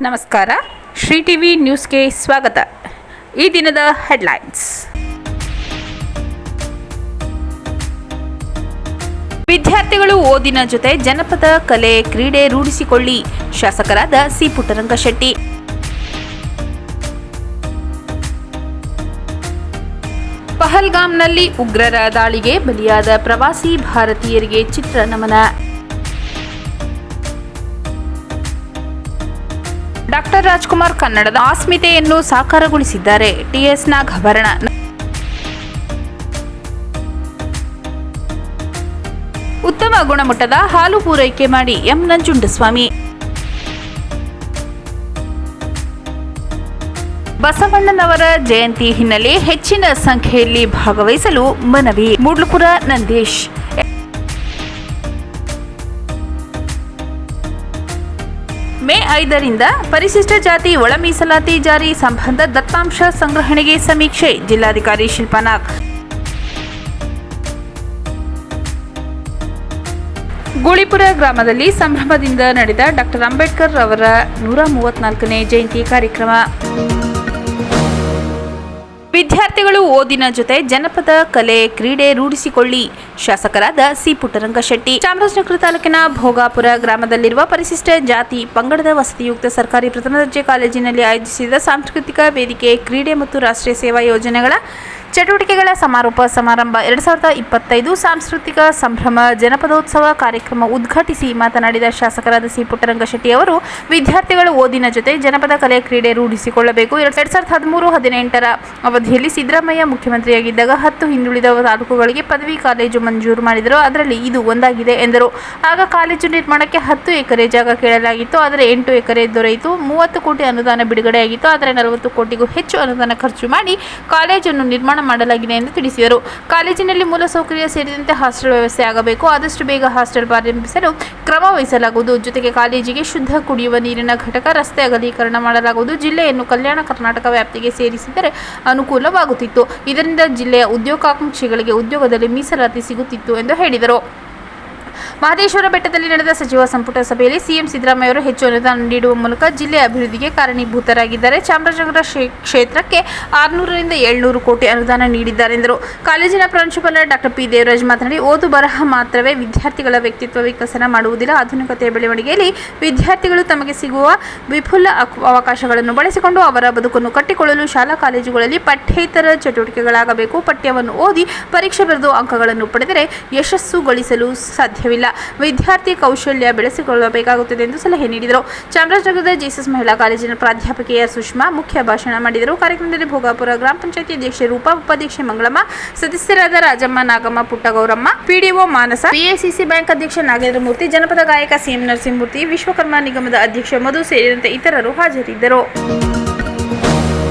ನಮಸ್ಕಾರ. ಶ್ರೀ ಟಿವಿ ನ್ಯೂಸ್ಗೆ ಸ್ವಾಗತ. ಈ ದಿನದ ಹೆಡ್ಲೈನ್ಸ್. ವಿದ್ಯಾರ್ಥಿಗಳು ಓದಿನ ಜೊತೆ ಜನಪದ ಕಲೆ ಕ್ರೀಡೆ ರೂಢಿಸಿಕೊಳ್ಳಿ, ಶಾಸಕರಾದ ಸಿ ಪುಟ್ಟರಂಗಶೆಟ್ಟಿ. ಪಹಲ್ಗಾಮ್ನಲ್ಲಿ ಉಗ್ರರ ದಾಳಿಗೆ ಬಲಿಯಾದ ಪ್ರವಾಸಿ ಭಾರತೀಯರಿಗೆ ಚಿತ್ರ ನಮನ. ಡಾಕ್ಟರ್ ರಾಜ್ಕುಮಾರ್ ಕನ್ನಡದ ಅಸ್ಮಿತೆಯನ್ನು ಸಾಕಾರಗೊಳಿಸಿದ್ದಾರೆ. ಟಿಎಸ್ ನಾಗಭರಣ. ಉತ್ತಮ ಗುಣಮಟ್ಟದ ಹಾಲು ಪೂರೈಕೆ ಮಾಡಿ ಎಂ ನಂಜುಂಡಸ್ವಾಮಿ. ಬಸವಣ್ಣನವರ ಜಯಂತಿ ಹಿನ್ನೆಲೆ ಹೆಚ್ಚಿನ ಸಂಖ್ಯೆಯಲ್ಲಿ ಭಾಗವಹಿಸಲು ಮನವಿ. ಮೂಡ್ಲಪುರ ನಂದೀಶ್. ಮೇ 5ರಿಂದ ಪರಿಶಿಷ್ಟ ಜಾತಿ ಒಳ ಮೀಸಲಾತಿ ಜಾರಿ ಸಂಬಂಧ ದತ್ತಾಂಶ ಸಂಗ್ರಹಣೆಗೆ ಸಮೀಕ್ಷೆ. ಜಿಲ್ಲಾಧಿಕಾರಿ ಶಿಲ್ಪಾ ನಾಗ್. ಗೂಳಿಪುರ ಗ್ರಾಮದಲ್ಲಿ ಸಂಭ್ರಮದಿಂದ ನಡೆದ ಡಾಕ್ಟರ್ ಅಂಬೇಡ್ಕರ್ ಅವರ 134ನೇ ಜಯಂತಿ ಕಾರ್ಯಕ್ರಮ. ವಿದ್ಯಾರ್ಥಿಗಳು ಓದಿನ ಜೊತೆ ಜನಪದ ಕಲೆ ಕ್ರೀಡೆ ರೂಢಿಸಿಕೊಳ್ಳಿ, ಶಾಸಕರಾದ ಸಿ ಪುಟ್ಟರಂಗಶೆಟ್ಟಿ. ಚಾಮರಾಜನಗರ ತಾಲೂಕಿನ ಭೋಗಾಪುರ ಗ್ರಾಮದಲ್ಲಿರುವ ಪರಿಶಿಷ್ಟ ಜಾತಿ ಪಂಗಡದ ವಸತಿಯುಕ್ತ ಸರ್ಕಾರಿ ಪ್ರಥಮ ದರ್ಜೆ ಕಾಲೇಜಿನಲ್ಲಿ ಆಯೋಜಿಸಿದ ಸಾಂಸ್ಕೃತಿಕ ವೇದಿಕೆ ಕ್ರೀಡೆ ಮತ್ತು ರಾಷ್ಟ್ರೀಯ ಸೇವಾ ಯೋಜನೆಗಳ ಚಟುವಟಿಕೆಗಳ ಸಮಾರೋಪ ಸಮಾರಂಭ 2025 ಸಾಂಸ್ಕೃತಿಕ ಸಂಭ್ರಮ ಜನಪದೋತ್ಸವ ಕಾರ್ಯಕ್ರಮ ಉದ್ಘಾಟಿಸಿ ಮಾತನಾಡಿದ ಶಾಸಕರಾದ ಸಿ ಪುಟ್ಟರಂಗಶೆಟ್ಟಿ ಅವರು, ವಿದ್ಯಾರ್ಥಿಗಳು ಓದಿನ ಜೊತೆ ಜನಪದ ಕಲೆ ಕ್ರೀಡೆ ರೂಢಿಸಿಕೊಳ್ಳಬೇಕು. 2013-18ರ ಅವಧಿಯಲ್ಲಿ ಸಿದ್ದರಾಮಯ್ಯ ಮುಖ್ಯಮಂತ್ರಿಯಾಗಿದ್ದಾಗ 10 ಹಿಂದುಳಿದ ತಾಲೂಕುಗಳಿಗೆ ಪದವಿ ಕಾಲೇಜು ಮಂಜೂರು ಮಾಡಿದರು. ಅದರಲ್ಲಿ ಇದು ಒಂದಾಗಿದೆ ಎಂದರು. ಆಗ ಕಾಲೇಜು ನಿರ್ಮಾಣಕ್ಕೆ 10 ಎಕರೆ ಜಾಗ ಕೇಳಲಾಗಿತ್ತು. ಆದರೆ 8 ಎಕರೆ ದೊರೆಯಿತು. 30 ಕೋಟಿ ಅನುದಾನ ಬಿಡುಗಡೆಯಾಗಿತ್ತು. ಆದರೆ 40 ಕೋಟಿಗೂ ಹೆಚ್ಚು ಅನುದಾನ ಖರ್ಚು ಮಾಡಿ ಕಾಲೇಜನ್ನು ನಿರ್ಮಾಣ ಮಾಡಲಾಗಿದೆ ಎಂದು ತಿಳಿಸಿದರು. ಕಾಲೇಜಿನಲ್ಲಿ ಮೂಲಸೌಕರ್ಯ ಸೇರಿದಂತೆ ಹಾಸ್ಟೆಲ್ ವ್ಯವಸ್ಥೆ ಆಗಬೇಕು. ಆದಷ್ಟು ಬೇಗ ಹಾಸ್ಟೆಲ್ ಪ್ರಾರಂಭಿಸಲು ಕ್ರಮ ವಹಿಸಲಾಗುವುದು. ಜೊತೆಗೆ ಕಾಲೇಜಿಗೆ ಶುದ್ಧ ಕುಡಿಯುವ ನೀರಿನ ಘಟಕ, ರಸ್ತೆ ಅಗಲೀಕರಣ ಮಾಡಲಾಗುವುದು. ಜಿಲ್ಲೆಯನ್ನು ಕಲ್ಯಾಣ ಕರ್ನಾಟಕ ವ್ಯಾಪ್ತಿಗೆ ಸೇರಿಸಿದರೆ ಅನುಕೂಲವಾಗುತ್ತಿತ್ತು. ಇದರಿಂದ ಜಿಲ್ಲೆಯ ಉದ್ಯೋಗಾಕಾಂಕ್ಷಿಗಳಿಗೆ ಉದ್ಯೋಗದಲ್ಲಿ ಮೀಸಲಾತಿ ಸಿಗುತ್ತಿತ್ತು ಎಂದು ಹೇಳಿದರು. ಮಹದೇಶ್ವರ ಬೆಟ್ಟದಲ್ಲಿ ನಡೆದ ಸಚಿವ ಸಂಪುಟ ಸಭೆಯಲ್ಲಿ ಸಿಎಂ ಸಿದ್ದರಾಮಯ್ಯ ಅವರು ಹೆಚ್ಚು ಅನುದಾನ ನೀಡುವ ಮೂಲಕ ಜಿಲ್ಲೆಯ ಅಭಿವೃದ್ಧಿಗೆ ಕಾರಣೀಭೂತರಾಗಿದ್ದಾರೆ. ಚಾಮರಾಜನಗರ ಕ್ಷೇತ್ರಕ್ಕೆ 600ರಿಂದ 700 ಕೋಟಿ ಅನುದಾನ ನೀಡಿದ್ದಾರೆ ಎಂದರು. ಕಾಲೇಜಿನ ಪ್ರಾಂಶುಪಾಲ ಡಾಕ್ಟರ್ ಪಿ ದೇವರಾಜ್ ಮಾತನಾಡಿ, ಓದು ಬರಹ ಮಾತ್ರವೇ ವಿದ್ಯಾರ್ಥಿಗಳ ವ್ಯಕ್ತಿತ್ವ ವಿಕಸನ ಮಾಡುವುದಿಲ್ಲ. ಆಧುನಿಕತೆಯ ಬೆಳವಣಿಗೆಯಲ್ಲಿ ವಿದ್ಯಾರ್ಥಿಗಳು ತಮಗೆ ಸಿಗುವ ವಿಪುಲ ಅವಕಾಶಗಳನ್ನು ಬಳಸಿಕೊಂಡು ಅವರ ಬದುಕನ್ನು ಕಟ್ಟಿಕೊಳ್ಳಲು ಶಾಲಾ ಕಾಲೇಜುಗಳಲ್ಲಿ ಪಠ್ಯೇತರ ಚಟುವಟಿಕೆಗಳಾಗಬೇಕು. ಪಠ್ಯವನ್ನು ಓದಿ ಪರೀಕ್ಷೆ ಬರೆದು ಅಂಕಗಳನ್ನು ಪಡೆದರೆ ಯಶಸ್ಸು ಗಳಿಸಲು ಸಾಧ್ಯವಿಲ್ಲ. ವಿದ್ಯಾರ್ಥಿ ಕೌಶಲ್ಯ ಬೆಳೆಸಿಕೊಳ್ಳಬೇಕಾಗುತ್ತದೆ ಎಂದು ಸಲಹೆ ನೀಡಿದರು. ಚಾಮರಾಜನಗರದ ಜೆಎಸ್ಎಸ್ ಮಹಿಳಾ ಕಾಲೇಜಿನ ಪ್ರಾಧ್ಯಾಪಕಿಯ ಸುಷ್ಮಾ ಮುಖ್ಯ ಭಾಷಣ ಮಾಡಿದರು. ಕಾರ್ಯಕ್ರಮದಲ್ಲಿ ಭೋಗಾಪುರ ಗ್ರಾಮ ಪಂಚಾಯಿತಿ ಅಧ್ಯಕ್ಷೆ ರೂಪಾ, ಉಪಾಧ್ಯಕ್ಷೆ ಮಂಗಳಮ್ಮ, ಸದಸ್ಯರಾದ ರಾಜಮ್ಮ, ನಾಗಮ್ಮ, ಪುಟ್ಟಗೌರಮ್ಮ, ಪಿಡಿಒ ಮಾನಸ, ಪಿಎಸಿಸಿ ಬ್ಯಾಂಕ್ ಅಧ್ಯಕ್ಷ ನಾಗೇಂದ್ರ ಮೂರ್ತಿ, ಜನಪದ ಗಾಯಕ ಸಿಎಂ ನರಸಿಂಹಮೂರ್ತಿ, ವಿಶ್ವಕರ್ಮ ನಿಗಮದ ಅಧ್ಯಕ್ಷ ಮಧು ಸೇರಿದಂತೆ ಇತರರು ಹಾಜರಿದ್ದರು.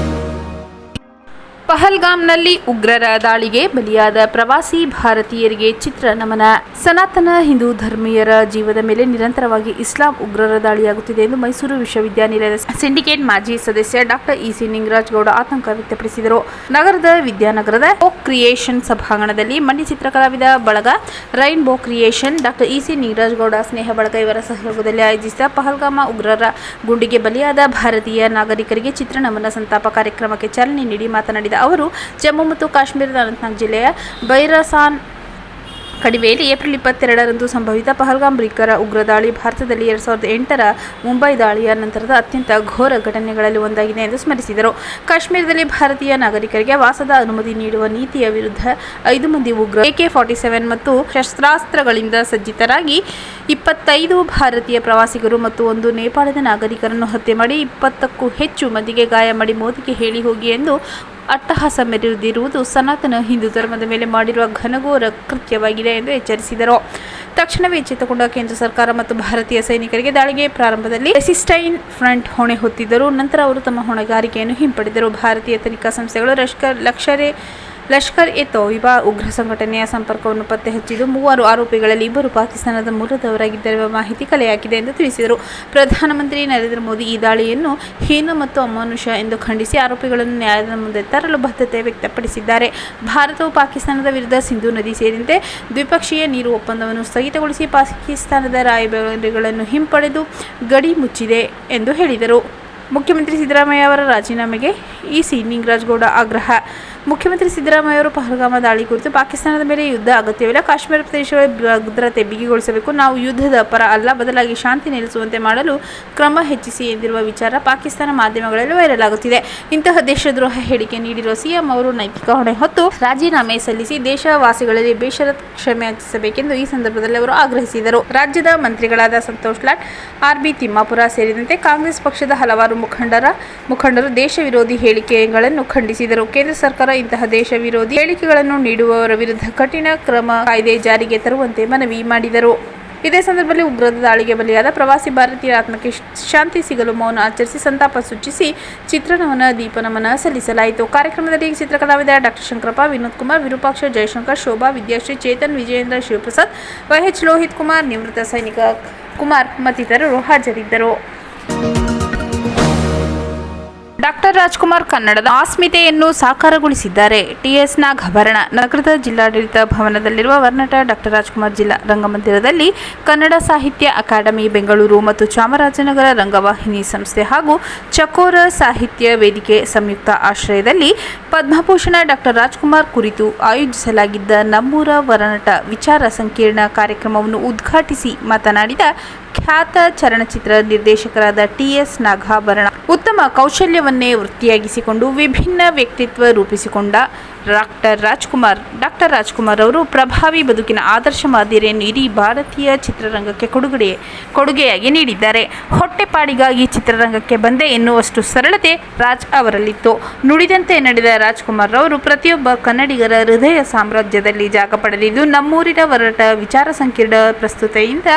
ಪಹಲ್ಗಾಮ್ನಲ್ಲಿ ಉಗ್ರರ ದಾಳಿಗೆ ಬಲಿಯಾದ ಪ್ರವಾಸಿ ಭಾರತೀಯರಿಗೆ ಚಿತ್ರ ನಮನ. ಸನಾತನ ಹಿಂದೂ ಧರ್ಮೀಯರ ಜೀವದ ಮೇಲೆ ನಿರಂತರವಾಗಿ ಇಸ್ಲಾಂ ಉಗ್ರರ ದಾಳಿಯಾಗುತ್ತಿದೆ ಎಂದು ಮೈಸೂರು ವಿಶ್ವವಿದ್ಯಾನಿಲಯದ ಸಿಂಡಿಕೇಟ್ ಮಾಜಿ ಸದಸ್ಯ ಡಾಕ್ಟರ್ ಇಸಿ ನಿಂಗರಾಜ್ ಗೌಡ ಆತಂಕ ವ್ಯಕ್ತಪಡಿಸಿದರು. ನಗರದ ವಿದ್ಯಾನಗರದ ಬೋ ಕ್ರಿಯೇಷನ್ ಸಭಾಂಗಣದಲ್ಲಿ ಮಂಡ್ಯ ಚಿತ್ರಕಲಾವಿದ ಬಳಗ rainbow creation, doctor EC Ningaraj Gowda ಸ್ನೇಹ ಬಳಗ ಇವರ ಸಹಯೋಗದಲ್ಲಿ ಆಯೋಜಿಸಿದ ಪಹಲ್ಗಾಮ ಉಗ್ರರ ಗುಂಡಿಗೆ ಬಲಿಯಾದ ಭಾರತೀಯ ನಾಗರಿಕರಿಗೆ ಚಿತ್ರನಮನ ಸಂತಾಪ ಕಾರ್ಯಕ್ರಮಕ್ಕೆ ಚಾಲನೆ ನೀಡಿ ಮಾತನಾಡಿದ ಅವರು, ಜಮ್ಮು ಮತ್ತು ಕಾಶ್ಮೀರದ ಅನಂತನಾಗ್ ಜಿಲ್ಲೆಯ ಬೈರಸಾನ್ ಕಣಿವೆಯಲ್ಲಿ ಏಪ್ರಿಲ್ 22ರಂದು ಸಂಭವಿತ ಪಹಲ್ಗಾಮ್ ಭೀಕರ ಉಗ್ರ ದಾಳಿ ಭಾರತದಲ್ಲಿ 2008ರ ಮುಂಬೈ ದಾಳಿಯ ನಂತರದ ಅತ್ಯಂತ ಘೋರ ಘಟನೆಗಳಲ್ಲಿ ಒಂದಾಗಿದೆ ಎಂದು ಸ್ಮರಿಸಿದರು. ಕಾಶ್ಮೀರದಲ್ಲಿ ಭಾರತೀಯ ನಾಗರಿಕರಿಗೆ ವಾಸದ ಅನುಮತಿ ನೀಡುವ ನೀತಿಯ ವಿರುದ್ಧ 5 ಮಂದಿ ಉಗ್ರ AK-47 ಮತ್ತು ಶಸ್ತ್ರಾಸ್ತ್ರಗಳಿಂದ ಸಜ್ಜಿತರಾಗಿ 25 ಭಾರತೀಯ ಪ್ರವಾಸಿಗರು ಮತ್ತು 1 ನೇಪಾಳದ ನಾಗರಿಕರನ್ನು ಹತ್ಯೆ ಮಾಡಿ 20ಕ್ಕೂ ಹೆಚ್ಚು ಮಂದಿಗೆ ಗಾಯ ಮಾಡಿ ಮೋದಿಗೆ ಹೇಳಿ ಹೋಗಿ ಎಂದು ಅಟ್ಟಹಾಸ ಮೆರೆದಿರುವುದು ಸನಾತನ ಹಿಂದೂ ಧರ್ಮದ ಮೇಲೆ ಮಾಡಿರುವ ಘನಘೋರ ಕೃತ್ಯವಾಗಿದೆ ಎಂದು ಎಚ್ಚರಿಸಿದರು. ತಕ್ಷಣವೇ ಎಚ್ಚೆತ್ತುಕೊಂಡ ಕೇಂದ್ರ ಸರ್ಕಾರ ಮತ್ತು ಭಾರತೀಯ ಸೈನಿಕರಿಗೆ ದಾಳಿಗೆ ಪ್ರಾರಂಭದಲ್ಲಿ ರೆಸಿಸ್ಟೈನ್ ಫ್ರಂಟ್ ಹೊಣೆ ಹೊತ್ತಿದ್ದರು. ನಂತರ ಅವರು ತಮ್ಮ ಹೊಣೆಗಾರಿಕೆಯನ್ನು ಹಿಂಪಡೆದರು. ಭಾರತೀಯ ತನಿಖಾ ಸಂಸ್ಥೆಗಳು ಲಷ್ಕರ್ ಎ ತೊಯ್ಬಾ ಉಗ್ರ ಸಂಘಟನೆಯ ಸಂಪರ್ಕವನ್ನು ಪತ್ತೆ ಹಚ್ಚಿದ್ದು 3 ಆರೋಪಿಗಳಲ್ಲಿ 2 ಪಾಕಿಸ್ತಾನದ ಮೂಲದವರಾಗಿದ್ದರೆಂಬ ಮಾಹಿತಿ ಕಲೆಹಾಕಿದೆ ಎಂದು ತಿಳಿಸಿದರು. ಪ್ರಧಾನಮಂತ್ರಿ ನರೇಂದ್ರ ಮೋದಿ ಈ ದಾಳಿಯನ್ನು ಹೀನ ಮತ್ತು ಅಮಾನುಷ ಎಂದು ಖಂಡಿಸಿ ಆರೋಪಿಗಳನ್ನು ನ್ಯಾಯದ ಮುಂದೆ ತರಲು ಬದ್ಧತೆ ವ್ಯಕ್ತಪಡಿಸಿದ್ದಾರೆ. ಭಾರತವು ಪಾಕಿಸ್ತಾನದ ವಿರುದ್ಧ ಸಿಂಧೂ ನದಿ ಸೇರಿದಂತೆ ದ್ವಿಪಕ್ಷೀಯ ನೀರು ಒಪ್ಪಂದವನ್ನು ಸ್ಥಗಿತಗೊಳಿಸಿ ಪಾಕಿಸ್ತಾನದ ರಾಯಭಾರಿಗಳನ್ನು ಹಿಂಪಡೆದು ಗಡಿ ಮುಚ್ಚಿದೆ ಎಂದು ಹೇಳಿದರು. ಮುಖ್ಯಮಂತ್ರಿ ಸಿದ್ದರಾಮಯ್ಯ ಅವರ ರಾಜೀನಾಮೆಗೆ ಇಸಿ ನಿಂಗರಾಜಗೌಡ ಆಗ್ರಹ. ಮುಖ್ಯಮಂತ್ರಿ ಸಿದ್ದರಾಮಯ್ಯ ಅವರು ಪಹಲ್ಗಾಮ ದಾಳಿ ಕುರಿತು ಪಾಕಿಸ್ತಾನದ ಮೇಲೆ ಯುದ್ಧ ಅಗತ್ಯವಿಲ್ಲ, ಕಾಶ್ಮೀರ ಪ್ರದೇಶಗಳ ಭದ್ರತೆ ಬಿಗಿಗೊಳಿಸಬೇಕು, ನಾವು ಯುದ್ಧದ ಪರ ಅಲ್ಲ, ಬದಲಾಗಿ ಶಾಂತಿ ನೆಲೆಸುವಂತೆ ಮಾಡಲು ಕ್ರಮ ಹೆಚ್ಚಿಸಿ ಎಂದಿರುವ ವಿಚಾರ ಪಾಕಿಸ್ತಾನ ಮಾಧ್ಯಮಗಳಲ್ಲಿ ವೈರಲ್ ಆಗುತ್ತಿದೆ. ಇಂತಹ ದೇಶದ್ರೋಹ ಹೇಳಿಕೆ ನೀಡಿರುವ ಸಿಎಂ ಅವರು ನೈತಿಕ ಹೊಣೆ ಹೊತ್ತು ರಾಜೀನಾಮೆ ಸಲ್ಲಿಸಿ ದೇಶವಾಸಿಗಳಲ್ಲಿ ಬೇಷರತ್ ಕ್ಷಮೆ ಯಾಚಿಸಬೇಕೆಂದು ಈ ಸಂದರ್ಭದಲ್ಲಿ ಅವರು ಆಗ್ರಹಿಸಿದರು. ರಾಜ್ಯದ ಮಂತ್ರಿಗಳಾದ ಸಂತೋಷ್ ಲಾಡ್, ಆರ್.ಬಿ. ತಿಮ್ಮಾಪುರ ಸೇರಿದಂತೆ ಕಾಂಗ್ರೆಸ್ ಪಕ್ಷದ ಹಲವಾರು ಮುಖಂಡರು ದೇಶ ವಿರೋಧಿ ಹೇಳಿಕೆಗಳನ್ನು ಖಂಡಿಸಿದರು. ಕೇಂದ್ರ ಸರ್ಕಾರ ಇಂತಹ ದೇಶ ವಿರೋಧಿ ಹೇಳಿಕೆಗಳನ್ನು ನೀಡುವವರ ವಿರುದ್ಧ ಕಠಿಣ ಕಾಯ್ದೆ ಜಾರಿಗೆ ತರುವಂತೆ ಮನವಿ ಮಾಡಿದರು. ಇದೇ ಸಂದರ್ಭದಲ್ಲಿ ಉಗ್ರರ ದಾಳಿಗೆ ಬಲಿಯಾದ ಪ್ರವಾಸಿ ಭಾರತೀಯರ ಆತ್ಮಕ್ಕೆ ಶಾಂತಿ ಸಿಗಲು ಮೌನ ಆಚರಿಸಿ ಸಂತಾಪ ಸೂಚಿಸಿ ಚಿತ್ರನಮನ ದೀಪನಮನ ಸಲ್ಲಿಸಲಾಯಿತು. ಕಾರ್ಯಕ್ರಮದಲ್ಲಿ ಚಿತ್ರಕಲಾವಿದ ಡಾ. ಶಂಕರಪ್ಪ, ವಿನೋದ್ ಕುಮಾರ್, ವಿರೂಪಾಕ್ಷ, ಜಯಶಂಕರ್, ಶೋಭಾ, ವಿದ್ಯಾಶ್ರೀ, ಚೇತನ್, ವಿಜಯೇಂದ್ರ, ಶಿವಪ್ರಸಾದ್, ವೈಎಚ್ ಲೋಹಿತ್ ಕುಮಾರ್, ನಿವೃತ್ತ ಸೈನಿಕ ಕುಮಾರ್ ಮತ್ತಿತರರು ಹಾಜರಿದ್ದರು. ಡಾಕ್ಟರ್ ರಾಜ್ಕುಮಾರ್ ಕನ್ನಡದ ಅಸ್ಮಿತೆಯನ್ನು ಸಾಕಾರಗೊಳಿಸಿದ್ದಾರೆ. ಟಿಎಸ್ ನಾಗಾಭರಣ. ನಗರದ ಜಿಲ್ಲಾಡಳಿತ ಭವನದಲ್ಲಿರುವ ವರ್ನಟ ಡಾಕ್ಟರ್ ರಾಜ್ಕುಮಾರ್ ಜಿಲ್ಲಾ ರಂಗಮಂದಿರದಲ್ಲಿ ಕನ್ನಡ ಸಾಹಿತ್ಯ ಅಕಾಡೆಮಿ ಬೆಂಗಳೂರು ಮತ್ತು ಚಾಮರಾಜನಗರ ರಂಗವಾಹಿನಿ ಸಂಸ್ಥೆ ಹಾಗೂ ಚಕೋರ ಸಾಹಿತ್ಯ ವೇದಿಕೆ ಸಂಯುಕ್ತ ಆಶ್ರಯದಲ್ಲಿ ಪದ್ಮಭೂಷಣ ಡಾಕ್ಟರ್ ರಾಜ್ಕುಮಾರ್ ಕುರಿತು ಆಯೋಜಿಸಲಾಗಿದ್ದ ನಮ್ಮೂರ ವರ್ನಟ ವಿಚಾರ ಸಂಕಿರಣ ಕಾರ್ಯಕ್ರಮವನ್ನು ಉದ್ಘಾಟಿಸಿ ಮಾತನಾಡಿದ ಖ್ಯಾತ ಚಲನಚಿತ್ರ ನಿರ್ದೇಶಕರಾದ ಟಿಎಸ್ ನಾಗಾಭರಣ, ಉತ್ತಮ ಕೌಶಲ್ಯವನ್ನೇ ವೃತ್ತಿಯಾಗಿಸಿಕೊಂಡು ವಿಭಿನ್ನ ವ್ಯಕ್ತಿತ್ವ ರೂಪಿಸಿಕೊಂಡ ಡಾಕ್ಟರ್ ರಾಜ್ಕುಮಾರ್ ಅವರು ಪ್ರಭಾವಿ ಬದುಕಿನ ಆದರ್ಶ ಮಾದರಿಯನ್ನು ಇಡೀ ಭಾರತೀಯ ಚಿತ್ರರಂಗಕ್ಕೆ ಕೊಡುಗೆಯಾಗಿ ನೀಡಿದ್ದಾರೆ. ಹೊಟ್ಟೆಪಾಡಿಗಾಗಿ ಚಿತ್ರರಂಗಕ್ಕೆ ಬಂದೆ ಎನ್ನುವಷ್ಟು ಸರಳತೆ ರಾಜ್ ಅವರಲ್ಲಿತ್ತು. ನುಡಿದಂತೆ ನಡೆದ ರಾಜ್ಕುಮಾರ್ ಅವರು ಪ್ರತಿಯೊಬ್ಬ ಕನ್ನಡಿಗರ ಹೃದಯ ಸಾಮ್ರಾಜ್ಯದಲ್ಲಿ ಜಾಗ ಪಡೆದಿದ್ದು ನಮ್ಮೂರಿನ ವರ್ನಟ ವಿಚಾರ ಸಂಕಿರಣ ಪ್ರಸ್ತುತಿಯಿಂದ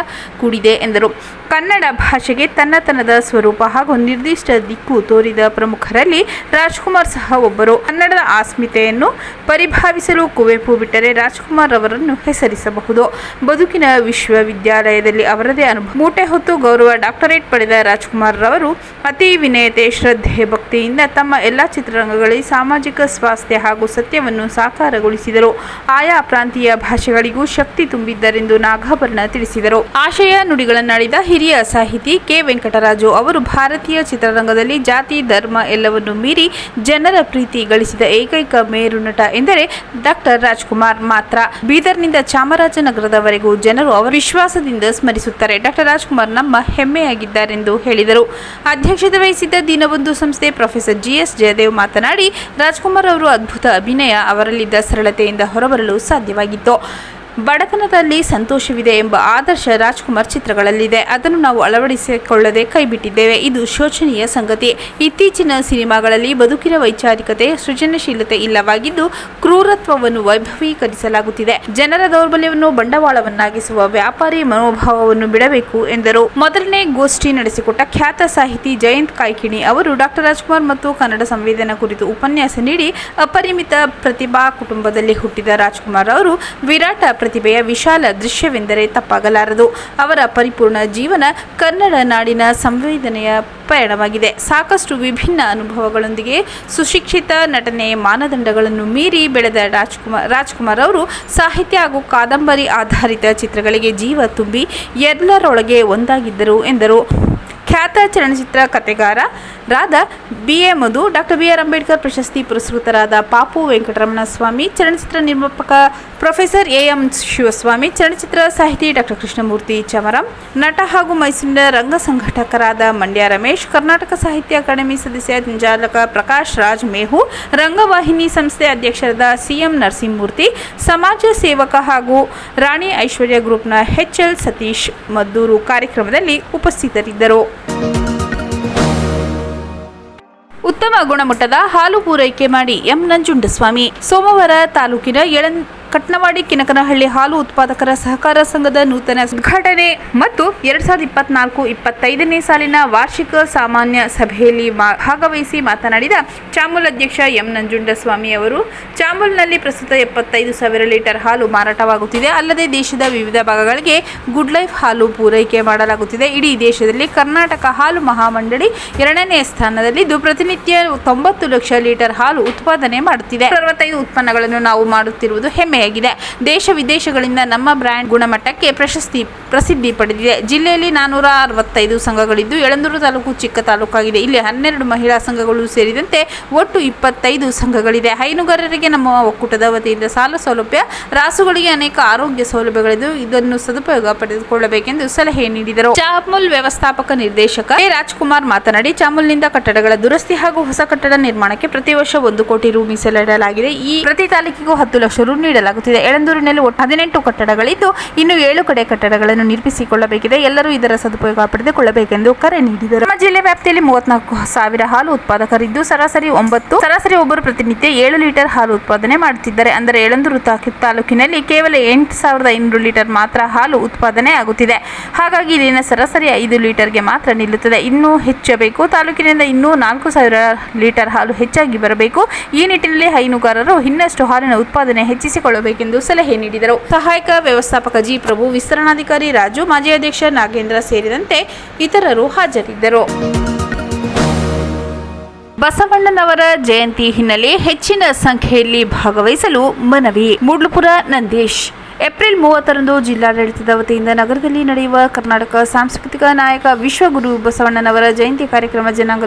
ಕೂಡಿದೆ ಎಂದರು. ಕನ್ನಡ ಭಾಷೆಗೆ ತನ್ನತನದ ಸ್ವರೂಪ ಹಾಗೂ ನಿರ್ದಿಷ್ಟ ದಿಕ್ಕು ತೋರಿದ ಪ್ರಮುಖರಲ್ಲಿ ರಾಜ್ಕುಮಾರ್ ಸಹ ಒಬ್ಬರು. ಕನ್ನಡದ ಅಸ್ಮಿತೆಯನ್ನು ಪರಿಭಾವಿಸಲು ಕುವೆಂಪು ಬಿಟ್ಟರೆ ರಾಜ್ಕುಮಾರ್ ಅವರನ್ನು ಹೆಸರಿಸಬಹುದು. ಬದುಕಿನ ವಿಶ್ವವಿದ್ಯಾಲಯದಲ್ಲಿ ಅವರದೇ ಅನುಭವ ಮೂಟೆ ಹೊತ್ತು ಗೌರವ ಡಾಕ್ಟರೇಟ್ ಪಡೆದ ರಾಜ್ಕುಮಾರ್ ರವರು ಅತಿ ವಿನಯತೆ, ಶ್ರದ್ಧೆ, ಭಕ್ತಿಯಿಂದ ತಮ್ಮ ಎಲ್ಲ ಚಿತ್ರರಂಗಗಳಲ್ಲಿ ಸಾಮಾಜಿಕ ಸ್ವಾಸ್ಥ್ಯ ಹಾಗೂ ಸತ್ಯವನ್ನು ಸಾಕಾರಗೊಳಿಸಿದರು. ಆಯಾ ಪ್ರಾಂತೀಯ ಭಾಷೆಗಳಿಗೂ ಶಕ್ತಿ ತುಂಬಿದ್ದರೆಂದು ನಾಗಾಭರಣ ತಿಳಿಸಿದರು. ಆಶಯ ನುಡಿಗಳನ್ನಾಡಿದ ಹಿರಿಯ ಸಾಹಿತಿ ಕೆ. ವೆಂಕಟರಾಜು ಅವರು ಭಾರತೀಯ ಚಿತ್ರರಂಗದಲ್ಲಿ ಜಾತಿ, ಧರ್ಮ ಎಲ್ಲವನ್ನೂ ಮೀರಿ ಜನರ ಪ್ರೀತಿ ಗಳಿಸಿದ ಏಕೈಕ ಮೇರು ನಟ ಎಂದರೆ ಡಾಕ್ಟರ್ ರಾಜ್ಕುಮಾರ್ ಮಾತ್ರ. ಬೀದರ್ನಿಂದ ಚಾಮರಾಜನಗರದವರೆಗೂ ಜನರು ಅವರ ವಿಶ್ವಾಸದಿಂದ ಸ್ಮರಿಸುತ್ತಾರೆ. ಡಾಕ್ಟರ್ ರಾಜ್ಕುಮಾರ್ ನಮ್ಮ ಹೆಮ್ಮೆಯಾಗಿದ್ದಾರೆಂದು ಹೇಳಿದರು. ಅಧ್ಯಕ್ಷತೆ ವಹಿಸಿದ್ದ ದಿನಬಂಧು ಸಂಸ್ಥೆ ಪ್ರೊಫೆಸರ್ ಜಿಎಸ್ ಜಯದೇವ್ ಮಾತನಾಡಿ, ರಾಜ್ಕುಮಾರ್ ಅವರು ಅದ್ಭುತ ಅಭಿನಯ, ಅವರಲ್ಲಿದ್ದ ಸರಳತೆಯಿಂದ ಹೊರಬರಲು ಸಾಧ್ಯವಾಗಿತ್ತು. ಬಡತನದಲ್ಲಿ ಸಂತೋಷವಿದೆ ಎಂಬ ಆದರ್ಶ ರಾಜ್ಕುಮಾರ್ ಚಿತ್ರಗಳಲ್ಲಿದೆ. ಅದನ್ನು ನಾವು ಅಳವಡಿಸಿಕೊಳ್ಳದೆ ಕೈಬಿಟ್ಟಿದ್ದೇವೆ. ಇದು ಶೋಚನೀಯ ಸಂಗತಿ. ಇತ್ತೀಚಿನ ಸಿನಿಮಾಗಳಲ್ಲಿ ಬದುಕಿನ ವೈಚಾರಿಕತೆ, ಸೃಜನಶೀಲತೆ ಇಲ್ಲವಾಗಿದ್ದು ಕ್ರೂರತ್ವವನ್ನು ವೈಭವೀಕರಿಸಲಾಗುತ್ತಿದೆ. ಜನರ ದೌರ್ಬಲ್ಯವನ್ನು ಬಂಡವಾಳವನ್ನಾಗಿಸುವ ವ್ಯಾಪಾರಿ ಮನೋಭಾವವನ್ನು ಬಿಡಬೇಕು ಎಂದರು. ಮೊದಲನೇ ಗೋಷ್ಠಿ ನಡೆಸಿಕೊಟ್ಟ ಖ್ಯಾತ ಸಾಹಿತಿ ಜಯಂತ್ ಕಾಯ್ಕಿಣಿ ಅವರು ಡಾಕ್ಟರ್ ರಾಜ್ಕುಮಾರ್ ಮತ್ತು ಕನ್ನಡ ಸಂವೇದನೆ ಕುರಿತು ಉಪನ್ಯಾಸ ನೀಡಿ, ಅಪರಿಮಿತ ಪ್ರತಿಭಾ ಕುಟುಂಬದಲ್ಲಿ ಹುಟ್ಟಿದ ರಾಜ್ಕುಮಾರ್ ಅವರು ವಿರಾಟ ಪ್ರತಿಭೆಯ ವಿಶಾಲ ದೃಶ್ಯವೆಂದರೆ ತಪ್ಪಾಗಲಾರದು. ಅವರ ಪರಿಪೂರ್ಣ ಜೀವನ ಕನ್ನಡ ನಾಡಿನ ಸಂವೇದನೆಯ ಪಯಣವಾಗಿದೆ. ಸಾಕಷ್ಟು ವಿಭಿನ್ನ ಅನುಭವಗಳೊಂದಿಗೆ ಸುಶಿಕ್ಷಿತ ನಟನೆ ಮಾನದಂಡಗಳನ್ನು ಮೀರಿ ಬೆಳೆದ ರಾಜ್ಕುಮಾರ್ ಅವರು ಸಾಹಿತ್ಯ ಹಾಗೂ ಕಾದಂಬರಿ ಆಧಾರಿತ ಚಿತ್ರಗಳಿಗೆ ಜೀವ ತುಂಬಿ ಎಲ್ಲರೊಳಗೆ ಒಂದಾಗಿದ್ದರು ಎಂದರು. ಖ್ಯಾತ ಚಲನಚಿತ್ರ ಕಥೆಗಾರರಾದ ಬಿ.ಎ. ಮಧು, ಡಾಕ್ಟರ್ ಬಿ.ಆರ್. ಅಂಬೇಡ್ಕರ್ ಪ್ರಶಸ್ತಿ ಪುರಸ್ಕೃತರಾದ ಪಾಪು ವೆಂಕಟರಮಣ ಸ್ವಾಮಿ, ಚಲನಚಿತ್ರ ನಿರ್ಮಾಪಕ ಪ್ರೊಫೆಸರ್ ಎ.ಎಂ. ಶಿವಸ್ವಾಮಿ, ಚಲನಚಿತ್ರ ಸಾಹಿತಿ ಡಾಕ್ಟರ್ ಕೃಷ್ಣಮೂರ್ತಿ ಚಮರಂ, ನಟ ಹಾಗೂ ಮೈಸೂರಿನ ರಂಗ ಸಂಘಟಕರಾದ ಮಂಡ್ಯ ರಮೇಶ್, ಕರ್ನಾಟಕ ಸಾಹಿತ್ಯ ಅಕಾಡೆಮಿ ಸದಸ್ಯ ಸಂಚಾಲಕ ಪ್ರಕಾಶ್ ರಾಜ್ ಮೇಹು, ರಂಗವಾಹಿನಿ ಸಂಸ್ಥೆ ಅಧ್ಯಕ್ಷರಾದ ಸಿ.ಎಂ. ನರಸಿಂಹಮೂರ್ತಿ, ಸಮಾಜ ಸೇವಕ ಹಾಗೂ ರಾಣಿ ಐಶ್ವರ್ಯ ಗ್ರೂಪ್ನ ಎಚ್.ಎಲ್. ಸತೀಶ್ ಮದ್ದೂರು ಕಾರ್ಯಕ್ರಮದಲ್ಲಿ ಉಪಸ್ಥಿತರಿದ್ದರು. ಉತ್ತಮ ಗುಣಮಟ್ಟದ ಹಾಲು ಪೂರೈಕೆ ಮಾಡಿ ಎಂ. ನಂಜುಂಡಸ್ವಾಮಿ. ಸೋಮವಾರ ತಾಲೂಕಿನ ಕಟ್ನವಾಡಿ ಕಿನಕನಹಳ್ಳಿ ಹಾಲು ಉತ್ಪಾದಕರ ಸಹಕಾರ ಸಂಘದ ನೂತನ ಉದ್ಘಾಟನೆ ಮತ್ತು 2024-25ನೇ ಸಾಲಿನ ವಾರ್ಷಿಕ ಸಾಮಾನ್ಯ ಸಭೆಯಲ್ಲಿ ಭಾಗವಹಿಸಿ ಮಾತನಾಡಿದ ಚಾಮುಲ್ ಅಧ್ಯಕ್ಷ ಎಂ. ನಂಜುಂಡಸ್ವಾಮಿ ಅವರು, ಚಾಮುಲ್ನಲ್ಲಿ ಪ್ರಸ್ತುತ 75,000 ಲೀಟರ್ ಹಾಲು ಮಾರಾಟವಾಗುತ್ತಿದೆ. ಅಲ್ಲದೆ ದೇಶದ ವಿವಿಧ ಭಾಗಗಳಿಗೆ ಗುಡ್ ಲೈಫ್ ಹಾಲು ಪೂರೈಕೆ ಮಾಡಲಾಗುತ್ತಿದೆ. ಇಡೀ ದೇಶದಲ್ಲಿ ಕರ್ನಾಟಕ ಹಾಲು ಮಹಾಮಂಡಳಿ 2ನೇ ಸ್ಥಾನದಲ್ಲಿದ್ದು ಪ್ರತಿನಿತ್ಯ 90 ಲಕ್ಷ ಲೀಟರ್ ಹಾಲು ಉತ್ಪಾದನೆ ಮಾಡುತ್ತಿದೆ. 65 ಉತ್ಪನ್ನಗಳನ್ನು ನಾವು ಮಾಡುತ್ತಿರುವುದು ಹೆಮ್ಮೆ ಹೆಮ್ಮೆಯಾಗಿದೆ. ದೇಶ ವಿದೇಶಗಳಿಂದ ನಮ್ಮ ಬ್ರ್ಯಾಂಡ್ ಗುಣಮಟ್ಟಕ್ಕೆ ಪ್ರಸಿದ್ಧಿ ಪಡೆದಿದೆ. ಜಿಲ್ಲೆಯಲ್ಲಿ 465 ಸಂಘಗಳಿದ್ದು ಯಳಂದೂರು ತಾಲೂಕು ಚಿಕ್ಕ ತಾಲೂಕಾಗಿದೆ. ಇಲ್ಲಿ 12 ಮಹಿಳಾ ಸಂಘಗಳು ಸೇರಿದಂತೆ ಒಟ್ಟು 25 ಸಂಘಗಳಿದೆ. ಹೈನುಗಾರರಿಗೆ ನಮ್ಮ ಒಕ್ಕೂಟದ ವತಿಯಿಂದ ಸಾಲ ಸೌಲಭ್ಯ, ರಾಸುಗಳಿಗೆ ಅನೇಕ ಆರೋಗ್ಯ ಸೌಲಭ್ಯಗಳಿದ್ದು ಇದನ್ನು ಸದುಪಯೋಗ ಪಡೆದುಕೊಳ್ಳಬೇಕೆಂದು ಸಲಹೆ ನೀಡಿದರು. ಚಾಮುಲ್ ವ್ಯವಸ್ಥಾಪಕ ನಿರ್ದೇಶಕ ಎ. ರಾಜ್ಕುಮಾರ್ ಮಾತನಾಡಿ, ಚಾಮುಲ್ನಿಂದ ಕಟ್ಟಡಗಳ ದುರಸ್ತಿ ಹಾಗೂ ಹೊಸ ಕಟ್ಟಡ ನಿರ್ಮಾಣಕ್ಕೆ ಪ್ರತಿ ವರ್ಷ 1 ಕೋಟಿ ರು ಮೀಸಲಿಡಲಾಗಿದೆ. ಈ ಪ್ರತಿ ತಾಲೂಕಿಗೂ 10 ಲಕ್ಷ ರು ನೀಡಲಾಗುತ್ತಿದೆ. ಯಳಂದೂರಿನಲ್ಲಿ ಒಟ್ಟು 18 ಕಟ್ಟಡಗಳಿದ್ದು ಇನ್ನು 7 ಕಡೆ ಕಟ್ಟಡಗಳನ್ನು ನಿರ್ಮಿಸಿಕೊಳ್ಳಬೇಕಿದೆ. ಎಲ್ಲರೂ ಇದರ ಸದುಪಯೋಗ ಪಡೆದುಕೊಳ್ಳಬೇಕೆಂದು ಕರೆ ನೀಡಿದರು. ನಮ್ಮ ಜಿಲ್ಲೆ ವ್ಯಾಪ್ತಿಯಲ್ಲಿ 34,000 ಹಾಲು ಉತ್ಪಾದಕರಿದ್ದು ಸರಾಸರಿ ಒಬ್ಬರು ಪ್ರತಿನಿತ್ಯ 7 ಲೀಟರ್ ಹಾಲು ಉತ್ಪಾದನೆ ಮಾಡುತ್ತಿದ್ದಾರೆ. ಅಂದರೆ ಯಳಂದೂರು ತಾಲೂಕಿನಲ್ಲಿ ಕೇವಲ 8,500 ಲೀಟರ್ ಮಾತ್ರ ಹಾಲು ಉತ್ಪಾದನೆ ಆಗುತ್ತಿದೆ. ಹಾಗಾಗಿ ಇಲ್ಲಿನ ಸರಾಸರಿ 5 ಲೀಟರ್ಗೆ ಮಾತ್ರ ನಿಲ್ಲುತ್ತದೆ. ಇನ್ನೂ ಹೆಚ್ಚಬೇಕು. ತಾಲೂಕಿನಿಂದ ಇನ್ನೂ 4,000 ಲೀಟರ್ ಹಾಲು ಹೆಚ್ಚಾಗಿ ಬರಬೇಕು. ಈ ನಿಟ್ಟಿನಲ್ಲಿ ಹೈನುಗಾರರು ಇನ್ನಷ್ಟು ಹಾಲಿನ ಉತ್ಪಾದನೆ ಹೆಚ್ಚಿಸಿಕೊಳ್ಳಬೇಕೆಂದು ಸಲಹೆ ನೀಡಿದರು. ಸಹಾಯಕ ವ್ಯವಸ್ಥಾಪಕ ಜಿ. ಪ್ರಭು, ವಿಸ್ತರಣಾಧಿಕಾರಿ ರಾಜು, ಮಾಜಿ ಅಧ್ಯಕ್ಷ ನಾಗೇಂದ್ರ ಸೇರಿದಂತೆ ಇತರರು ಹಾಜರಿದ್ದರು. ಬಸವಣ್ಣನವರ ಜಯಂತಿ ಹಿನ್ನೆಲೆ ಹೆಚ್ಚಿನ ಸಂಖ್ಯೆಯಲ್ಲಿ ಭಾಗವಹಿಸಲು ಮನವಿ. ಮೂಡ್ಲುಪುರ ನಂದೀಶ್. ಏಪ್ರಿಲ್ 30ರಂದು ಜಿಲ್ಲಾಡಳಿತದ ವತಿಯಿಂದ ನಗರದಲ್ಲಿ ನಡೆಯುವ ಕರ್ನಾಟಕ ಸಾಂಸ್ಕೃತಿಕ ನಾಯಕ ವಿಶ್ವಗುರು ಬಸವಣ್ಣನವರ ಜಯಂತಿ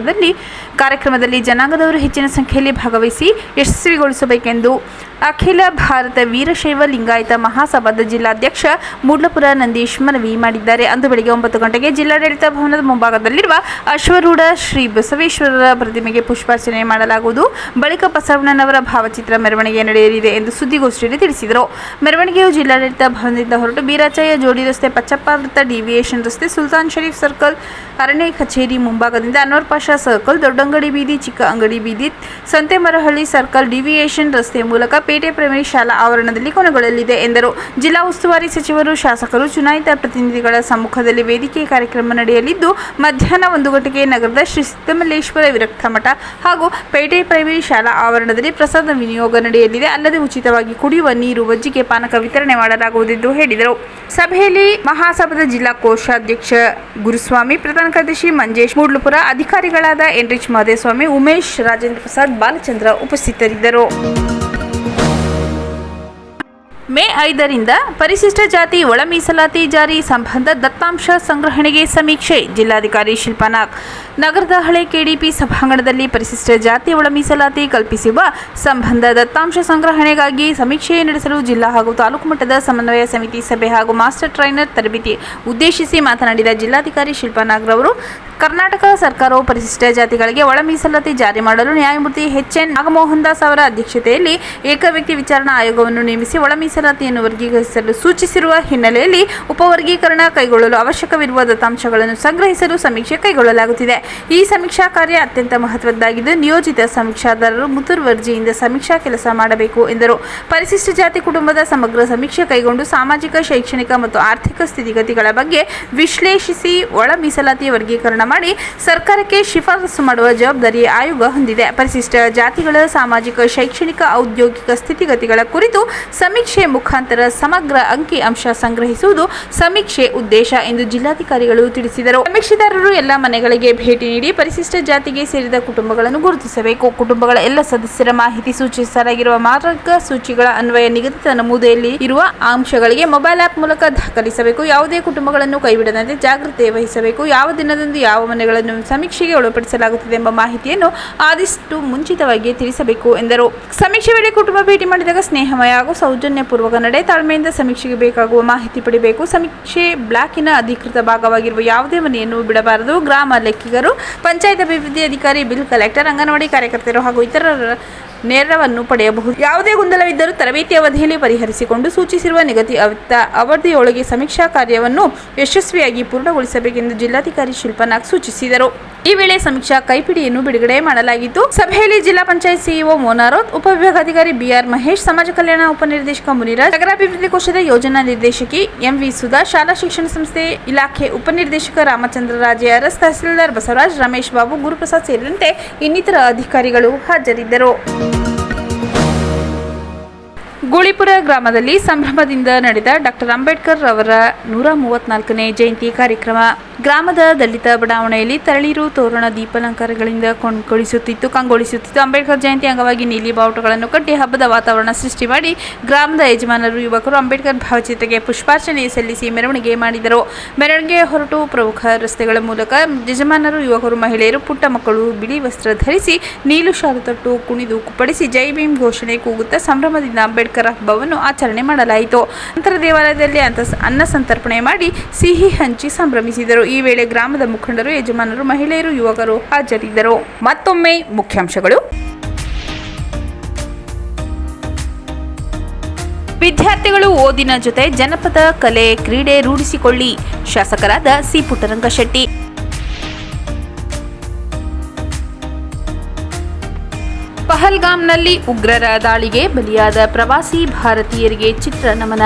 ಕಾರ್ಯಕ್ರಮದಲ್ಲಿ ಜನಾಂಗದವರು ಹೆಚ್ಚಿನ ಸಂಖ್ಯೆಯಲ್ಲಿ ಭಾಗವಹಿಸಿ ಯಶಸ್ವಿಗೊಳಿಸಬೇಕೆಂದು ಅಖಿಲ ಭಾರತ ವೀರಶೈವ ಲಿಂಗಾಯತ ಮಹಾಸಭಾದ ಜಿಲ್ಲಾಧ್ಯಕ್ಷ ಮೂಡ್ಲುಪುರ ನಂದೀಶ್ ಮನವಿ ಮಾಡಿದ್ದಾರೆ. ಅಂದು ಬೆಳಗ್ಗೆ 9 ಗಂಟೆಗೆ ಜಿಲ್ಲಾಡಳಿತ ಭವನದ ಮುಂಭಾಗದಲ್ಲಿರುವ ಅಶ್ವರೂಢ ಶ್ರೀ ಬಸವೇಶ್ವರರ ಪ್ರತಿಮೆಗೆ ಪುಷ್ಪಾರ್ಚನೆ ಮಾಡಲಾಗುವುದು. ಬಳಿಕ ಬಸವಣ್ಣನವರ ಭಾವಚಿತ್ರ ಮೆರವಣಿಗೆ ನಡೆಯಲಿದೆ ಎಂದು ಸುದ್ದಿಗೋಷ್ಠಿಯಲ್ಲಿ ತಿಳಿಸಿದರು. ಮೆರವಣಿಗೆಯು ಜಿಲ್ಲಾಡಳಿತ ಭವನದಿಂದ ಹೊರಟು ಬೀರಾಚಯ್ಯ ಜೋಡಿ ರಸ್ತೆ, ಪಚ್ಚಪ್ಪ ವೃತ್ತ, ಡಿವಿಯೇಷನ್ ರಸ್ತೆ, ಸುಲ್ತಾನ್ ಶರೀಫ್ ಸರ್ಕಲ್, ಅರಣ್ಯ ಕಚೇರಿ ಮುಂಭಾಗದಿಂದ ಅನ್ವರ್ ಪಾಷಾ ಸರ್ಕಲ್, ದೊಡ್ಡಂಗಡಿ ಬೀದಿ, ಚಿಕ್ಕ ಅಂಗಡಿ ಬೀದಿ, ಸಂತೆಮರಹಳ್ಳಿ ಸರ್ಕಲ್, ಡಿವಿಯೇಷನ್ ರಸ್ತೆ ಮೂಲಕ ಪೇಟೆ ಪ್ರೈಮರಿ ಶಾಲಾ ಆವರಣದಲ್ಲಿ ಕೊನೆಗೊಳ್ಳಲಿದೆ ಎಂದರು. ಜಿಲ್ಲಾ ಉಸ್ತುವಾರಿ ಸಚಿವರು, ಶಾಸಕರು, ಚುನಾಯಿತ ಪ್ರತಿನಿಧಿಗಳ ಸಮ್ಮುಖದಲ್ಲಿ ವೇದಿಕೆ ಕಾರ್ಯಕ್ರಮ ನಡೆಯಲಿದ್ದು ಮಧ್ಯಾಹ್ನ 1 ಗಂಟೆಗೆ ನಗರದ ಶ್ರೀ ಸಿದ್ದಮಲ್ಲೇಶ್ವರ ವಿರಕ್ತ ಮಠ ಹಾಗೂ ಪೇಟೆ ಪ್ರೈಮರಿ ಶಾಲಾ ಆವರಣದಲ್ಲಿ ಪ್ರಸಾದ ವಿನಿಯೋಗ ನಡೆಯಲಿದೆ. ಅಲ್ಲದೆ ಉಚಿತವಾಗಿ ಕುಡಿಯುವ ನೀರು, ಮಜ್ಜಿಗೆ, ಪಾನಕ ವಿತರಣೆ ಮಾಡಲಾಗುವುದೆಂದು ಹೇಳಿದರು. ಸಭೆಯಲ್ಲಿ ಮಹಾಸಭಾದ ಜಿಲ್ಲಾ ಕೋಶಾಧ್ಯಕ್ಷ ಗುರುಸ್ವಾಮಿ, ಪ್ರಧಾನ ಕಾರ್ಯದರ್ಶಿ ಮಂಜೇಶ್, ಮೂಡ್ಲುಪುರ ಅಧಿಕಾರಿಗಳಾದ ಎನ್ರಿಚ್ ಮಹದೇವಸ್ವಾಮಿ, ಉಮೇಶ್, ರಾಜೇಂದ್ರ ಪ್ರಸಾದ್, ಬಾಲಚಂದ್ರ ಉಪಸ್ಥಿತರಿದ್ದರು. ಮೇ 5ರಿಂದ ಪರಿಶಿಷ್ಟ ಜಾತಿ ಒಳ ಮೀಸಲಾತಿ ಜಾರಿ ಸಂಬಂಧ ದತ್ತಾಂಶ ಸಂಗ್ರಹಣೆಗೆ ಸಮೀಕ್ಷೆ. ಜಿಲ್ಲಾಧಿಕಾರಿ ಶಿಲ್ಪಾ ನಾಗ್. ನಗರದ ಹಳೆ ಕೆಡಿಪಿ ಸಭಾಂಗಣದಲ್ಲಿ ಪರಿಶಿಷ್ಟ ಜಾತಿ ಒಳ ಮೀಸಲಾತಿ ಕಲ್ಪಿಸುವ ಸಂಬಂಧ ದತ್ತಾಂಶ ಸಂಗ್ರಹಣೆಗಾಗಿ ಸಮೀಕ್ಷೆ ನಡೆಸಲು ಜಿಲ್ಲಾ ಹಾಗೂ ತಾಲೂಕು ಮಟ್ಟದ ಸಮನ್ವಯ ಸಮಿತಿ ಸಭೆ ಹಾಗೂ ಮಾಸ್ಟರ್ ಟ್ರೈನರ್ ತರಬೇತಿ ಉದ್ದೇಶಿಸಿ ಮಾತನಾಡಿದ ಜಿಲ್ಲಾಧಿಕಾರಿ ಶಿಲ್ಪಾ ನಾಗ್ ರವರು, ಕರ್ನಾಟಕ ಸರ್ಕಾರವು ಪರಿಶಿಷ್ಟ ಜಾತಿಗಳಿಗೆ ಒಳ ಮೀಸಲಾತಿ ಜಾರಿ ಮಾಡಲು ನ್ಯಾಯಮೂರ್ತಿ ಎಚ್.ಎನ್. ನಾಗಮೋಹನ್ ದಾಸ್ ಅವರ ಅಧ್ಯಕ್ಷತೆಯಲ್ಲಿ ಏಕವ್ಯಕ್ತಿ ವಿಚಾರಣಾ ಆಯೋಗವನ್ನು ನೇಮಿಸಿ ಒಳ ಮೀಸಲಾತಿಯನ್ನು ವರ್ಗೀಕರಿಸಲು ಸೂಚಿಸಿರುವ ಹಿನ್ನೆಲೆಯಲ್ಲಿ ಉಪವರ್ಗೀಕರಣ ಕೈಗೊಳ್ಳಲು ಅವಶ್ಯಕವಿರುವ ದತ್ತಾಂಶಗಳನ್ನು ಸಂಗ್ರಹಿಸಲು ಸಮೀಕ್ಷೆ ಕೈಗೊಳ್ಳಲಾಗುತ್ತಿದೆ. ಈ ಸಮೀಕ್ಷಾ ಕಾರ್ಯ ಅತ್ಯಂತ ಮಹತ್ವದ್ದಾಗಿದ್ದು ನಿಯೋಜಿತ ಸಮೀಕ್ಷಾದಾರರು ಮುತುವರ್ಜಿಯಿಂದ ಸಮೀಕ್ಷಾ ಕೆಲಸ ಮಾಡಬೇಕು ಎಂದರು. ಪರಿಶಿಷ್ಟ ಜಾತಿ ಕುಟುಂಬದ ಸಮಗ್ರ ಸಮೀಕ್ಷೆ ಕೈಗೊಂಡು ಸಾಮಾಜಿಕ, ಶೈಕ್ಷಣಿಕ ಮತ್ತು ಆರ್ಥಿಕ ಸ್ಥಿತಿಗತಿಗಳ ಬಗ್ಗೆ ವಿಶ್ಲೇಷಿಸಿ ಒಳ ಮೀಸಲಾತಿ ವರ್ಗೀಕರಣ ಮಾಡಿ ಸರ್ಕಾರಕ್ಕೆ ಶಿಫಾರಸು ಮಾಡುವ ಜವಾಬ್ದಾರಿ ಆಯೋಗ ಹೊಂದಿದೆ. ಪರಿಶಿಷ್ಟ ಜಾತಿಗಳ ಸಾಮಾಜಿಕ, ಶೈಕ್ಷಣಿಕ, ಔದ್ಯೋಗಿಕ ಸ್ಥಿತಿಗತಿಗಳ ಕುರಿತು ಸಮೀಕ್ಷೆ ಮುಖಾಂತರ ಸಮಗ್ರ ಅಂಕಿ ಅಂಶ ಸಂಗ್ರಹಿಸುವುದು ಸಮೀಕ್ಷೆ ಉದ್ದೇಶ ಎಂದು ಜಿಲ್ಲಾಧಿಕಾರಿಗಳು ತಿಳಿಸಿದರು. ಸಮೀಕ್ಷೆದಾರರು ಎಲ್ಲ ಮನೆಗಳಿಗೆ ಭೇಟಿ ನೀಡಿ ಪರಿಶಿಷ್ಟ ಜಾತಿಗೆ ಸೇರಿದ ಕುಟುಂಬಗಳನ್ನು ಗುರುತಿಸಬೇಕು. ಕುಟುಂಬಗಳ ಎಲ್ಲ ಸದಸ್ಯರ ಮಾಹಿತಿ ಸೂಚಿಸಲಾಗಿರುವ ಮಾರ್ಗಸೂಚಿಗಳ ಅನ್ವಯ ನಿಗದಿತ ನಮೂದೆಯಲ್ಲಿ ಇರುವ ಅಂಶಗಳಿಗೆ ಮೊಬೈಲ್ ಆ್ಯಪ್ ಮೂಲಕ ದಾಖಲಿಸಬೇಕು. ಯಾವುದೇ ಕುಟುಂಬಗಳನ್ನು ಕೈಬಿಡದಂತೆ ಜಾಗ್ರತೆ ವಹಿಸಬೇಕು. ಯಾವ ದಿನದಂದು ಯಾವ ಮನೆಗಳನ್ನು ಸಮೀಕ್ಷೆಗೆ ಒಳಪಡಿಸಲಾಗುತ್ತದೆ ಎಂಬ ಮಾಹಿತಿಯನ್ನು ಆದಷ್ಟು ಮುಂಚಿತವಾಗಿ ತಿಳಿಸಬೇಕು ಎಂದರು. ಸಮೀಕ್ಷೆ ವೇಳೆ ಕುಟುಂಬ ಭೇಟಿ ಮಾಡಿದಾಗ ಸ್ನೇಹಮಯ ಹಾಗೂ ಸೌಜನ್ಯಪೂರ್ವಕ ನಡೆ, ತಾಳ್ಮೆಯಿಂದ ಸಮೀಕ್ಷೆಗೆ ಬೇಕಾಗುವ ಮಾಹಿತಿ ಪಡೆಯಬೇಕು. ಸಮೀಕ್ಷೆ ಬ್ಲಾಕಿನ ಅಧಿಕೃತ ಭಾಗವಾಗಿರುವ ಯಾವುದೇ ಮನೆಯನ್ನು ಬಿಡಬಾರದು. ಗ್ರಾಮ ಲೆಕ್ಕಿಗರು, ಪಂಚಾಯತ್ ಅಭಿವೃದ್ಧಿ ಅಧಿಕಾರಿ, ಬಿಲ್ ಕಲೆಕ್ಟರ್, ಅಂಗನವಾಡಿ ಕಾರ್ಯಕರ್ತರು ಹಾಗೂ ಇತರರ ನೆರವನ್ನು ಪಡೆಯಬಹುದು. ಯಾವುದೇ ಗೊಂದಲವಿದ್ದರೂ ತರಬೇತಿ ಅವಧಿಯಲ್ಲಿ ಪರಿಹರಿಸಿಕೊಂಡು ಸೂಚಿಸಿರುವ ನಿಗದಿತ ಅವಧಿಯೊಳಗೆ ಸಮೀಕ್ಷಾ ಕಾರ್ಯವನ್ನು ಯಶಸ್ವಿಯಾಗಿ ಪೂರ್ಣಗೊಳಿಸಬೇಕೆಂದು ಜಿಲ್ಲಾಧಿಕಾರಿ ಶಿಲ್ಪಾ ನಾಗ್ ಸೂಚಿಸಿದರು. ಈ ವೇಳೆ ಸಮೀಕ್ಷಾ ಕೈಪಿಡಿಯನ್ನು ಬಿಡುಗಡೆ ಮಾಡಲಾಗಿತ್ತು. ಸಭೆಯಲ್ಲಿ ಜಿಲ್ಲಾ ಪಂಚಾಯತ್ ಸಿಇಒ ಮೋನಾರೋತ್, ಉಪವಿಭಾಗಾಧಿಕಾರಿ ಬಿಆರ್ ಮಹೇಶ್, ಸಮಾಜ ಕಲ್ಯಾಣ ಉಪನಿರ್ದೇಶಕ ಮುನಿರಾಜ್, ನಗರಾಭಿವೃದ್ಧಿ ಕೋಶದ ಯೋಜನಾ ನಿರ್ದೇಶಕಿ ಎಂವಿ ಸುಧಾ, ಶಾಲಾ ಶಿಕ್ಷಣ ಸಂಸ್ಥೆ ಇಲಾಖೆ ಉಪನಿರ್ದೇಶಕ ರಾಮಚಂದ್ರ ರಾಜೆ ಅರಸ್, ತಹಸೀಲ್ದಾರ್ ಬಸವರಾಜ್, ರಮೇಶ್ ಬಾಬು, ಗುರುಪ್ರಸಾದ್ ಸೇರಿದಂತೆ ಇನ್ನಿತರ ಅಧಿಕಾರಿಗಳು ಹಾಜರಿದ್ದರು. ಗೂಳಿಪುರ ಗ್ರಾಮದಲ್ಲಿ ಸಂಭ್ರಮದಿಂದ ನಡೆದ ಡಾಕ್ಟರ್ ಅಂಬೇಡ್ಕರ್ ಅವರ 134ನೇ ಜಯಂತಿ ಕಾರ್ಯಕ್ರಮ. ಗ್ರಾಮದ ದಲಿತ ಬಡಾವಣೆಯಲ್ಲಿ ತರಳಿರು ತೋರಣ ದೀಪಾಲಂಕಾರಗಳಿಂದ ಕಂಗೊಳಿಸುತ್ತಿತ್ತು. ಅಂಬೇಡ್ಕರ್ ಜಯಂತಿ ಅಂಗವಾಗಿ ನೀಲಿ ಬಾವುಟಗಳನ್ನು ಕಟ್ಟಿ ಹಬ್ಬದ ವಾತಾವರಣ ಸೃಷ್ಟಿ ಮಾಡಿ ಗ್ರಾಮದ ಯಜಮಾನರು ಯುವಕರು ಅಂಬೇಡ್ಕರ್ ಭಾವಚಿತ್ರಕ್ಕೆ ಪುಷ್ಪಾರ್ಚನೆ ಸಲ್ಲಿಸಿ ಮೆರವಣಿಗೆ ಮಾಡಿದರು. ಮೆರವಣಿಗೆ ಹೊರಟು ಪ್ರಮುಖ ರಸ್ತೆಗಳ ಮೂಲಕ ಯಜಮಾನರು, ಯುವಕರು, ಮಹಿಳೆಯರು, ಪುಟ್ಟ ಮಕ್ಕಳು ಬಿಳಿ ವಸ್ತ್ರ ಧರಿಸಿ ನೀಲು ಶಾಲು ತೊಟ್ಟು ಕುಣಿದು ಕುಪ್ಪಳಿಸಿ ಜೈ ಭೀಮ್ ಘೋಷಣೆ ಕೂಗುತ್ತಾ ಸಂಭ್ರಮದಿಂದ ಅಂಬೇಡ್ಕರ್ ಹಬ್ಬವನ್ನು ಆಚರಣೆ ಮಾಡಲಾಯಿತು. ನಂತರ ದೇವಾಲಯದಲ್ಲಿ ಅನ್ನ ಸಂತರ್ಪಣೆ ಮಾಡಿ ಸಿಹಿ ಹಂಚಿ ಸಂಭ್ರಮಿಸಿದರು. ಈ ವೇಳೆ ಗ್ರಾಮದ ಮುಖಂಡರು, ಯಜಮಾನರು, ಮಹಿಳೆಯರು, ಯುವಕರು ಹಾಜರಿದ್ದರು. ಮತ್ತೊಮ್ಮೆ ಮುಖ್ಯಾಂಶಗಳು. ವಿದ್ಯಾರ್ಥಿಗಳು ಓದಿನ ಜೊತೆ ಜನಪದ ಕಲೆ ಕ್ರೀಡೆ ರೂಢಿಸಿಕೊಳ್ಳಿ. ಶಾಸಕರಾದ ಸಿ ಪುಟ್ಟರಂಗಶೆಟ್ಟಿ. ಪಹಲ್ಗಾಮ್ನಲ್ಲಿ ಉಗ್ರರ ದಾಳಿಗೆ ಬಲಿಯಾದ ಪ್ರವಾಸಿ ಭಾರತೀಯರಿಗೆ ಚಿತ್ರ ನಮನ.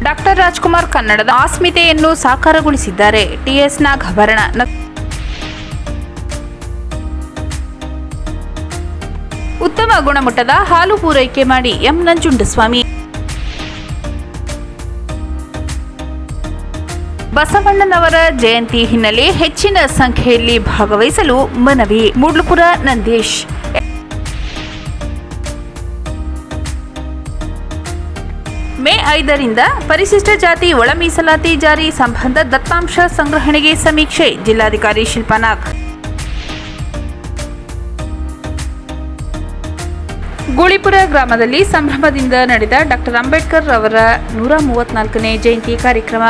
ಡಾಕ್ಟರ್ ರಾಜ್ಕುಮಾರ್ ಕನ್ನಡದ ಅಸ್ಮಿತೆಯನ್ನು ಸಾಕಾರಗೊಳಿಸಿದ್ದಾರೆ. ಟಿಎಸ್ ನಾಗಭರಣ. ಉತ್ತಮ ಗುಣಮಟ್ಟದ ಹಾಲು ಪೂರೈಕೆ ಮಾಡಿ ಎಂ ನಂಜುಂಡಸ್ವಾಮಿ. ಬಸವಣ್ಣನವರ ಜಯಂತಿ ಹಿನ್ನೆಲೆ ಹೆಚ್ಚಿನ ಸಂಖ್ಯೆಯಲ್ಲಿ ಭಾಗವಹಿಸಲು ಮನವಿ. ಮೂಡ್ಲುಪುರ ನಂದೀಶ್. ಮೇ 5ರಿಂದ ಪರಿಶಿಷ್ಟ ಜಾತಿ ಒಳ ಮೀಸಲಾತಿ ಜಾರಿ ಸಂಬಂಧ ದತ್ತಾಂಶ ಸಂಗ್ರಹಣೆಗೆ ಸಮೀಕ್ಷೆ. ಜಿಲ್ಲಾಧಿಕಾರಿ ಶಿಲ್ಪಾ ನಾಗ್. ಗೂಳಿಪುರ ಗ್ರಾಮದಲ್ಲಿ ಸಂಭ್ರಮದಿಂದ ನಡೆದ ಡಾಕ್ಟರ್ ಅಂಬೇಡ್ಕರ್ ಅವರ 134ನೇ ಜಯಂತಿ ಕಾರ್ಯಕ್ರಮ.